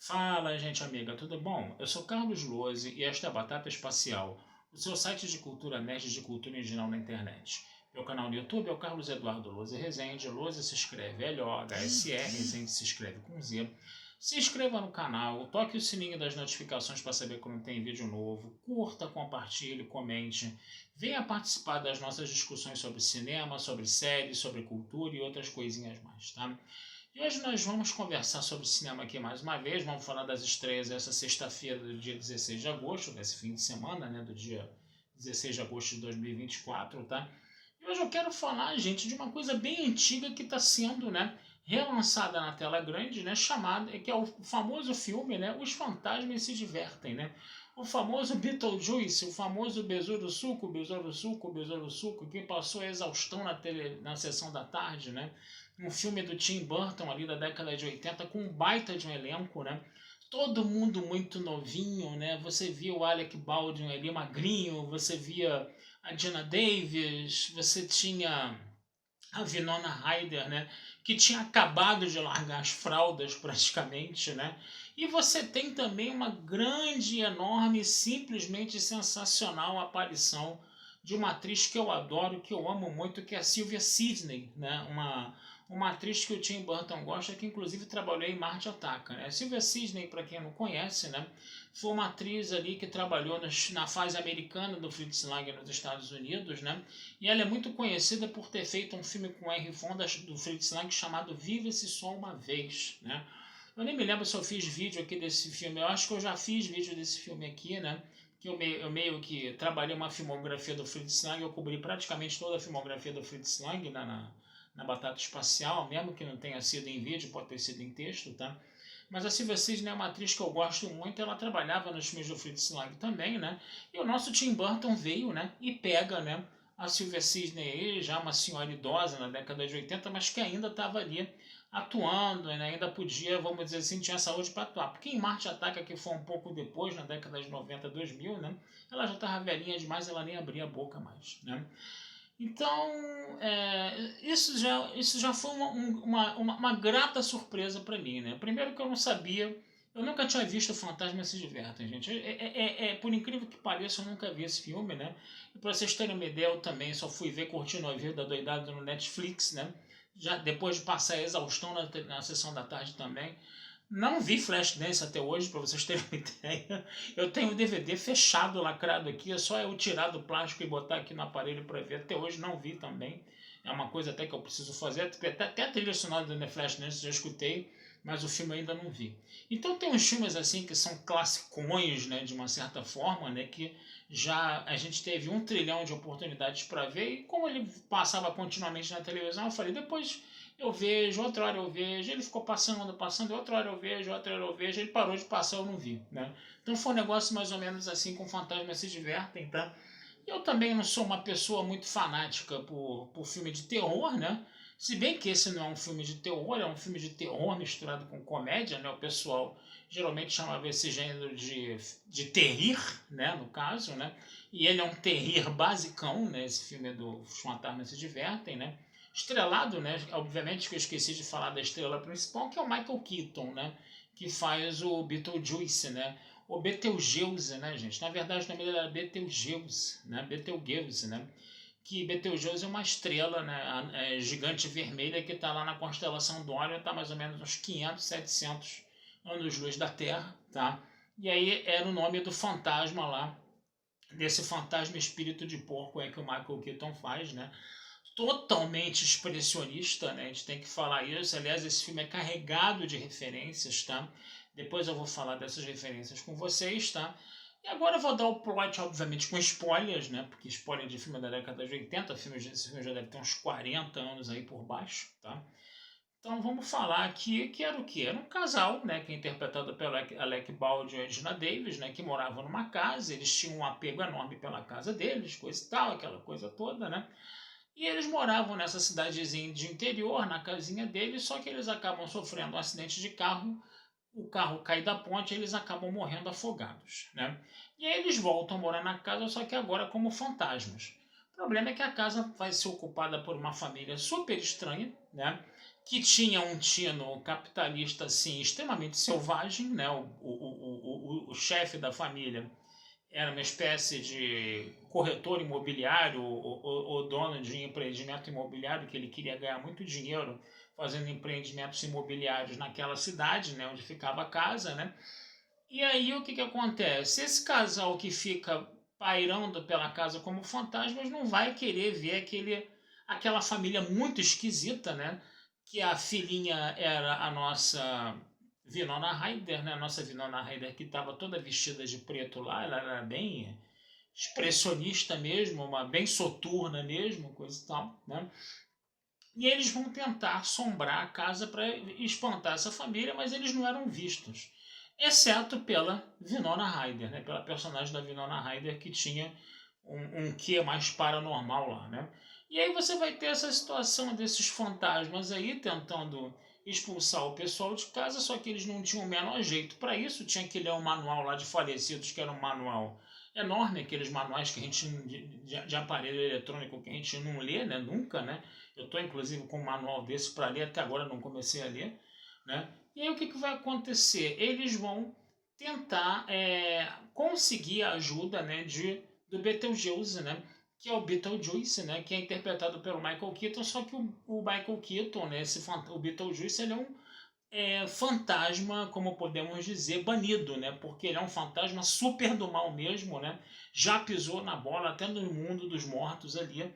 Fala, gente amiga, tudo bom? Eu sou Carlos Lose e esta é a Batata Espacial, o seu site de cultura nerd e de cultura em geral na internet. Meu canal no YouTube é o Carlos Eduardo Lose Rezende. Lose se escreve L-O-H-S-E, Rezende se escreve com Z. Se inscreva no canal, toque o sininho das notificações para saber quando tem vídeo novo, curta, compartilhe, comente, venha participar das nossas discussões sobre cinema, sobre séries, sobre cultura e outras coisinhas mais, tá? E hoje nós vamos conversar sobre cinema aqui mais uma vez, vamos falar das estreias essa sexta-feira do dia 16 de agosto, desse fim de semana, né, do dia 16 de agosto de 2024, tá? E hoje eu quero falar, gente, de uma coisa bem antiga que está sendo, né, relançada na tela grande, né, chamada, que é o famoso filme, né, Os Fantasmas Se Divertem, né? O famoso Beetlejuice, o famoso Besouro Suco, Besouro Suco, Besouro Suco, que passou a exaustão na sessão da tarde, né? Um filme do Tim Burton ali da década de 80 com um baita de um elenco, né? Todo mundo muito novinho, né? Você via o Alec Baldwin ali magrinho, você via a Gina Davis, você tinha a Winona Ryder, né? Que tinha acabado de largar as fraldas praticamente, né? E você tem também uma grande, enorme, simplesmente sensacional aparição de uma atriz que eu adoro, que eu amo muito, que é a Sylvia Sidney, né? Uma atriz que o Tim Burton gosta, que inclusive trabalhou em Marte Ataca, né? A Sylvia Sidney, para quem não conhece, né? Foi uma atriz ali que trabalhou na fase americana do Fritz Lang nos Estados Unidos, né? E ela é muito conhecida por ter feito um filme com Henry Fonda do Fritz Lang chamado Viva-se Só Uma Vez, né? Eu nem me lembro se eu fiz vídeo aqui desse filme. Eu acho que eu já fiz vídeo desse filme aqui, né? Que eu meio que trabalhei uma filmografia do Fritz Lang. Eu cobri praticamente toda a filmografia do Fritz Lang na Batata Espacial, mesmo que não tenha sido em vídeo, pode ter sido em texto, tá? Mas a Sylvia Sidney é uma atriz que eu gosto muito. Ela trabalhava nos filmes do Fritz Lang também, né? E o nosso Tim Burton veio, né? E pega, né? A Sylvia Sidney, já uma senhora idosa na década de 80, mas que ainda estava ali atuando, né? Ainda podia, vamos dizer assim, tinha saúde para atuar. Porque em Marte Ataca, que foi um pouco depois, na década de 90, 2000, né? Ela já estava velhinha demais, ela nem abria a boca mais, né? Então, isso já foi uma grata surpresa para mim, né? Primeiro que eu não sabia, eu nunca tinha visto Fantasmas Se Divertem, gente. Por incrível que pareça, eu nunca vi esse filme, né? E para vocês terem uma ideia, eu também só fui ver Curtindo a Vida Doidado no Netflix, né? Já depois de passar a exaustão na sessão da tarde também. Não vi Flashdance até hoje, para vocês terem uma ideia. Eu tenho o DVD fechado, lacrado aqui, é só eu tirar do plástico e botar aqui no aparelho para ver. Até hoje não vi também. É uma coisa até que eu preciso fazer. Até a trilha sonora do The Flashdance já escutei, mas o filme ainda não vi. Então tem uns filmes assim que são classicões, né, de uma certa forma, né, que já a gente teve 1 trilhão de oportunidades para ver, e como ele passava continuamente na televisão, eu falei, depois eu vejo, outra hora eu vejo, ele ficou passando, outra hora eu vejo, outra hora eu vejo, ele parou de passar, eu não vi, né? Então foi um negócio mais ou menos assim, com Fantasmas Se Divertem, tá? Eu também não sou uma pessoa muito fanática por filme de terror, né? Se bem que esse não é um filme de terror, é um filme de terror misturado com comédia, né? O pessoal geralmente chamava esse gênero de terrir, né? No caso, né? E ele é um terrir basicão, né? Esse filme do Fantasmas Se Divertem, né? Estrelado, né? Obviamente que eu esqueci de falar da estrela principal, que é o Michael Keaton, né? Que faz o Beetlejuice, né? O Betelgeuse, né, gente? Na verdade, o nome dele era Betelgeuse, né? Betelgeuse, né? Que Betelgeuse é uma estrela, né? Gigante vermelha que está lá na constelação do Órion, está mais ou menos uns 500, 700 anos-luz da Terra, tá? E aí era o nome do fantasma lá, desse fantasma espírito de porco que o Michael Keaton faz, né? Totalmente expressionista, né? A gente tem que falar isso. Aliás, esse filme é carregado de referências, tá? Depois eu vou falar dessas referências com vocês, tá? E agora eu vou dar o plot, obviamente, com spoilers, né? Porque spoiler de filme da década de 80, esse filme já deve ter uns 40 anos aí por baixo, tá? Então vamos falar aqui que era o quê? Era um casal, né, que é interpretado pelo Alec Baldwin e a Gina Davis, né, que moravam numa casa, eles tinham um apego enorme pela casa deles, coisa e tal, aquela coisa toda, né? E eles moravam nessa cidadezinha de interior, na casinha deles, só que eles acabam sofrendo um acidente de carro, o carro cai da ponte e eles acabam morrendo afogados, né? E aí eles voltam a morar na casa, só que agora como fantasmas. O problema é que a casa vai ser ocupada por uma família super estranha, né? que tinha um tino capitalista assim, extremamente selvagem, né? O chefe da família era uma espécie de corretor imobiliário, o dono de empreendimento imobiliário, que ele queria ganhar muito dinheiro fazendo empreendimentos imobiliários naquela cidade, né, onde ficava a casa, né? E aí o que que acontece? Esse casal que fica pairando pela casa como fantasmas não vai querer ver aquela família muito esquisita, né? Que a filhinha era a nossa Winona Ryder, né? A nossa Winona Ryder que estava toda vestida de preto lá, ela era bem expressionista mesmo, uma bem soturna mesmo, coisa e tal, né? E eles vão tentar assombrar a casa para espantar essa família, mas eles não eram vistos. Exceto pela Winona Ryder, né? Pela personagem da Winona Ryder que tinha um quê mais paranormal lá, né? E aí você vai ter essa situação desses fantasmas aí tentando expulsar o pessoal de casa, só que eles não tinham o menor jeito para isso. Tinha que ler um manual lá de falecidos, que era um manual enorme, aqueles manuais que a gente de aparelho eletrônico que a gente não lê, né? Nunca, né? Eu estou inclusive com um manual desse para ler, até agora não comecei a ler, né? E aí o que, que vai acontecer? Eles vão tentar conseguir a ajuda, né, do Betelgeuse, né? Que é o Beetlejuice, né? Que é interpretado pelo Michael Keaton, só que o Michael Keaton, né? O Beetlejuice, ele é um fantasma, como podemos dizer, banido, né? Porque ele é um fantasma super do mal mesmo, né? Já pisou na bola até no mundo dos mortos ali.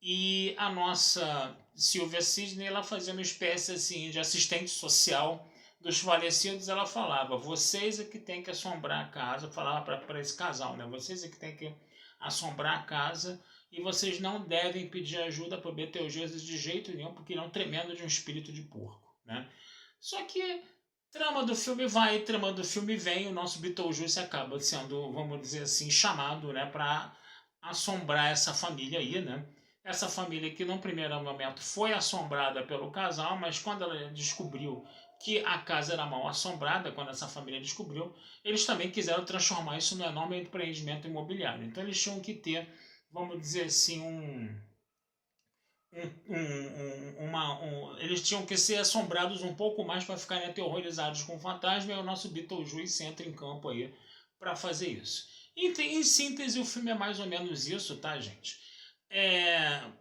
E a nossa Sylvia Sidney, ela fazia uma espécie assim de assistente social dos falecidos. Ela falava: vocês é que tem que assombrar a casa. Falava para esse casal, né? Vocês é que tem que assombrar a casa e vocês não devem pedir ajuda para o Betelgeuse de jeito nenhum, porque ele é um tremendo de um espírito de porco, né? Só que trama do filme vai, trama do filme vem, o nosso Beetlejuice acaba sendo, vamos dizer assim, chamado, né, para assombrar essa família aí, né? Essa família que num primeiro momento foi assombrada pelo casal, mas quando ela descobriu que a casa era mal assombrada, quando essa família descobriu, eles também quiseram transformar isso num enorme empreendimento imobiliário. Então eles tinham que ter, vamos dizer assim, eles tinham que ser assombrados um pouco mais para ficarem aterrorizados com o fantasma, e o nosso Beetlejuice entra em campo aí para fazer isso. Em síntese, o filme é mais ou menos isso, tá, gente?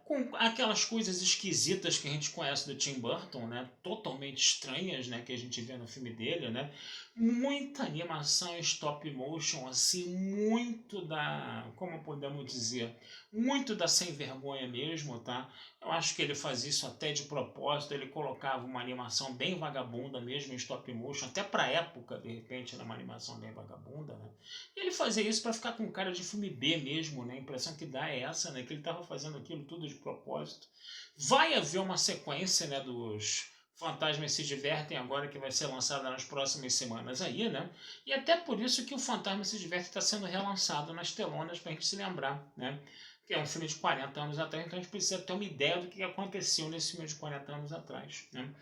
Com aquelas coisas esquisitas que a gente conhece do Tim Burton, né? Totalmente estranhas, né? Que a gente vê no filme dele, né? Muita animação em stop motion, assim, muito da, como podemos dizer, muito da sem vergonha mesmo, tá? Eu acho que ele faz isso até de propósito, ele colocava uma animação bem vagabunda mesmo em stop motion, até pra época, de repente, era uma animação bem vagabunda, né? E ele fazia isso para ficar com cara de filme B mesmo, né? A impressão que dá é essa, né? Que ele estava fazendo aquilo tudo de propósito. Vai haver uma sequência, né, dos Fantasmas se Divertem agora, que vai ser lançada nas próximas semanas aí, né? E até por isso que o Fantasma se Diverte está sendo relançado nas telonas para a gente se lembrar, né? Que é um filme de 40 anos atrás, então a gente precisa ter uma ideia do que aconteceu nesse filme de 40 anos atrás, né?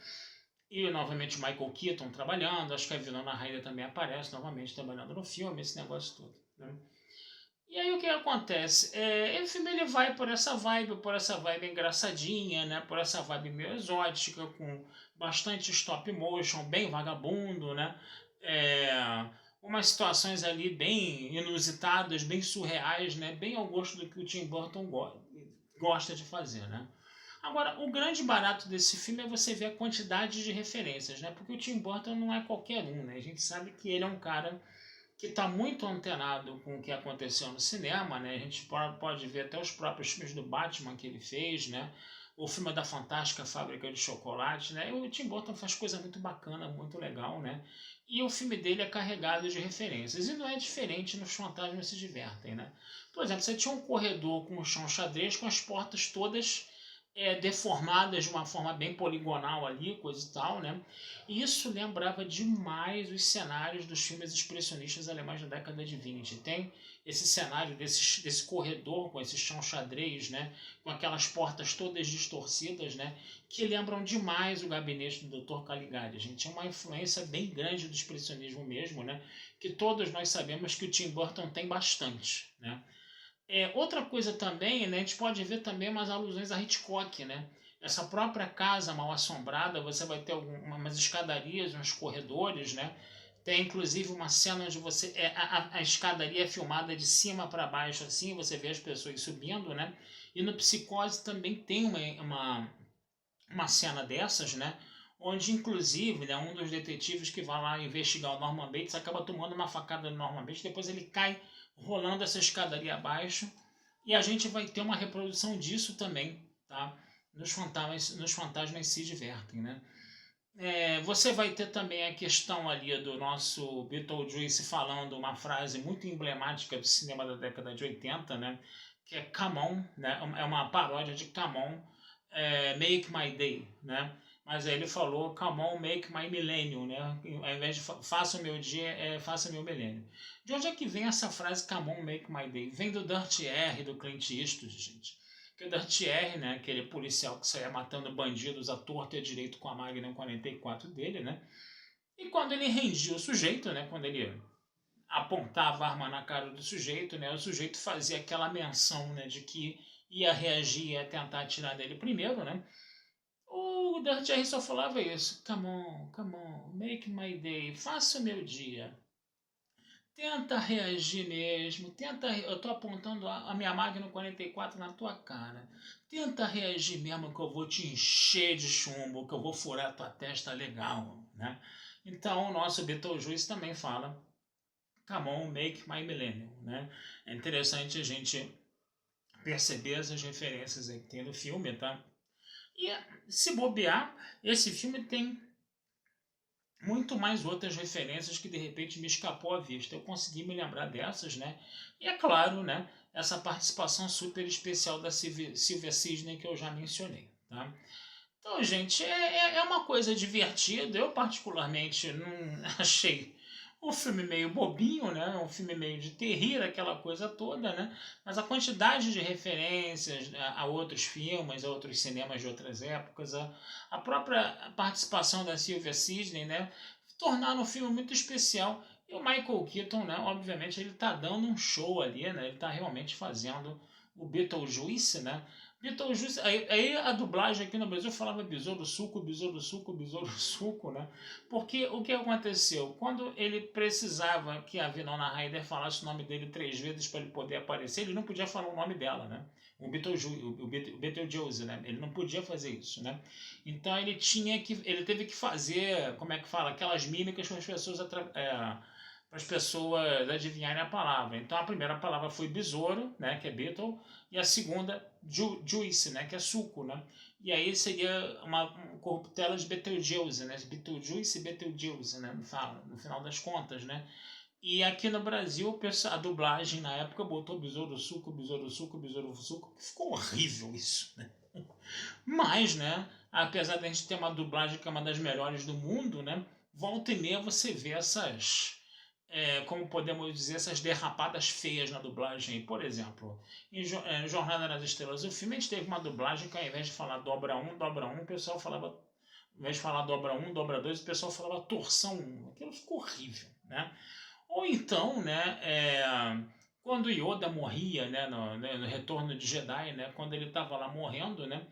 E novamente o Michael Keaton trabalhando, acho que a Winona Ryder também aparece novamente trabalhando no filme, esse negócio todo, né? E aí o que acontece? O filme ele vai por essa vibe engraçadinha, né? Por essa vibe meio exótica, com bastante stop motion, bem vagabundo, né? É, umas situações ali bem inusitadas, bem surreais, né? Bem ao gosto do que o Tim Burton gosta de fazer, né? Agora, o grande barato desse filme é você ver a quantidade de referências, né? Porque o Tim Burton não é qualquer um, né? A gente sabe que ele é um cara que está muito antenado com o que aconteceu no cinema, né? A gente pode ver até os próprios filmes do Batman que ele fez, né? O filme da Fantástica Fábrica de Chocolate, né? E o Tim Burton faz coisa muito bacana, muito legal, né? E o filme dele é carregado de referências. E não é diferente nos Fantasmas se Divertem, né? Por exemplo, você tinha um corredor com o chão xadrez, com as portas todas deformadas de uma forma bem poligonal ali, coisa e tal, né? E isso lembrava demais os cenários dos filmes expressionistas alemães da década de 20. Tem esse cenário desse corredor com esse chão xadrez, né? Com aquelas portas todas distorcidas, né? Que lembram demais o gabinete do Dr. Caligari. A gente tinha uma influência bem grande do expressionismo mesmo, né? Que todos nós sabemos que o Tim Burton tem bastante, né? Outra coisa também, né, a gente pode ver também umas alusões a Hitchcock, né? essa própria casa mal assombrada, você vai ter umas escadarias, uns corredores, né? Tem inclusive uma cena onde você a escadaria é filmada de cima para baixo, assim, você vê as pessoas subindo, né? E no Psicose também tem uma cena dessas, né? Onde, inclusive, né, um dos detetives que vai lá investigar o Norman Bates acaba tomando uma facada do Norman Bates, depois ele cai rolando essa escadaria abaixo, e a gente vai ter uma reprodução disso também, tá? Nos fantasmas se divertem, né? Você vai ter também a questão ali do nosso Beetlejuice falando uma frase muito emblemática do cinema da década de 80, né? Que é Come On, né? É uma paródia de Come On, Make My Day, né? Mas aí ele falou Come On, Make My Millennium, né? Ao invés de faça o meu dia, faça meu milênio. De onde é que vem essa frase Come On, Make My Day? Vem do Dirty R, do Clint Eastwood, gente. Que o Dirty R, né, aquele policial que saía matando bandidos à torta e à direito com a Magnum 44 dele, né? E quando ele rendia o sujeito, né, quando ele apontava a arma na cara do sujeito, né, o sujeito fazia aquela menção, né, de que ia reagir, ia tentar atirar dele primeiro, né? O Dirty R só falava isso: come on, make my day, faça o meu dia. Tenta reagir mesmo, eu tô apontando a minha Magnum 44 na tua cara. Tenta reagir mesmo que eu vou te encher de chumbo, que eu vou furar a tua testa legal, né? Então o nosso Beetlejuice também fala Come on, make my millennium, né? É interessante a gente perceber essas referências aí que tem no filme, tá? E se bobear, esse filme tem muito mais outras referências que de repente me escapou à vista. Eu consegui me lembrar dessas, né? E é claro, né? Essa participação super especial da Sylvia Sidney que eu já mencionei, tá? Então, gente, é uma coisa divertida. Eu particularmente não achei um filme meio bobinho, né? Um filme meio de terrir, aquela coisa toda, né? Mas a quantidade de referências a outros filmes, a outros cinemas de outras épocas, a própria participação da Sylvia Sidney, né? Tornaram o filme muito especial. E o Michael Keaton, né? Obviamente, ele tá dando um show ali, né? Ele tá realmente fazendo o Beetlejuice, né? Beetlejuice, aí a dublagem aqui no Brasil falava besouro suco, besouro suco, besouro suco, né? Porque o que aconteceu? Quando ele precisava que a Winona Ryder falasse o nome dele 3 vezes para ele poder aparecer, ele não podia falar o nome dela, né? O Beetlejuice, né? Ele não podia fazer isso, né? Então ele teve que fazer, como é que fala? Aquelas mímicas para as pessoas adivinharem a palavra. Então a primeira palavra foi besouro, né, que é Beetle, e a segunda juice, né, que é suco, né? E aí seria um corruptela de Betelgeuse, né? Betelgeuse e Betelgeuse, né? No final das contas, né? E aqui no Brasil, a dublagem na época botou besouro suco, besouro suco, besouro suco, que ficou horrível isso, né? Mas, né, apesar de a gente ter uma dublagem que é uma das melhores do mundo, né? Volta e meia você vê como podemos dizer, essas derrapadas feias na dublagem. Por exemplo, em Jornada nas Estrelas, o filme a gente teve uma dublagem que ao invés de falar dobra um, o pessoal falava, ao invés de falar dobra um, dobra dois, o pessoal falava torção 1. Aquilo ficou horrível, né? Ou então, né, quando Yoda morria, né, no Retorno de Jedi, né, quando ele estava lá morrendo, né,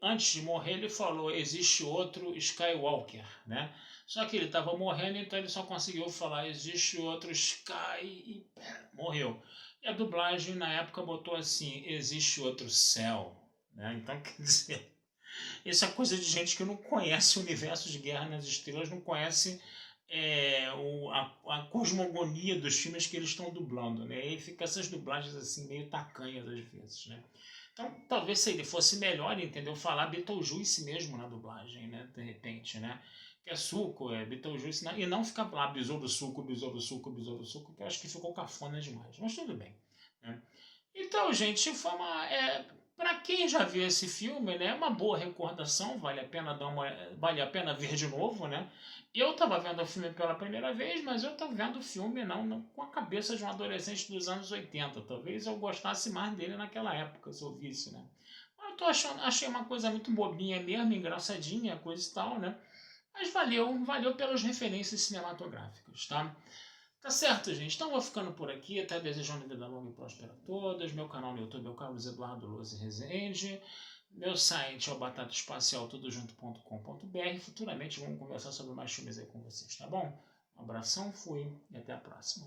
antes de morrer, ele falou: existe outro Skywalker, né? Só que ele estava morrendo, então ele só conseguiu falar: existe outro Sky e morreu. E a dublagem na época botou assim: existe outro céu, né? Então quer dizer, isso é coisa de gente que não conhece o universo de Guerra nas Estrelas, não conhece a cosmogonia dos filmes que eles estão dublando, né? E fica essas dublagens assim meio tacanhas às vezes, né? Então, talvez se ele fosse melhor, entendeu? Falar Beetlejuice mesmo na dublagem, né? De repente, né? Que é suco, Beetlejuice, e não ficar lá besouro suco, besouro suco, besouro suco, que eu acho que ficou cafona demais. Mas tudo bem, né? Então, gente, para quem já viu esse filme, né, é uma boa recordação, vale a pena ver de novo, né? Eu estava vendo o filme pela primeira vez, mas eu estava vendo o filme não com a cabeça de um adolescente dos anos 80. Talvez eu gostasse mais dele naquela época, se eu visse, né? Mas achei uma coisa muito bobinha mesmo, engraçadinha, coisa e tal, né? Mas valeu pelas referências cinematográficas, tá? Tá certo, gente. Então vou ficando por aqui, até desejando vida longa e próspera a todos. Meu canal no YouTube é o Carlos Eduardo Lose Rezende. Meu site é o batataespacial.tudojunto.com.br. Futuramente vamos conversar sobre mais filmes aí com vocês, tá bom? Um abração, fui e até a próxima.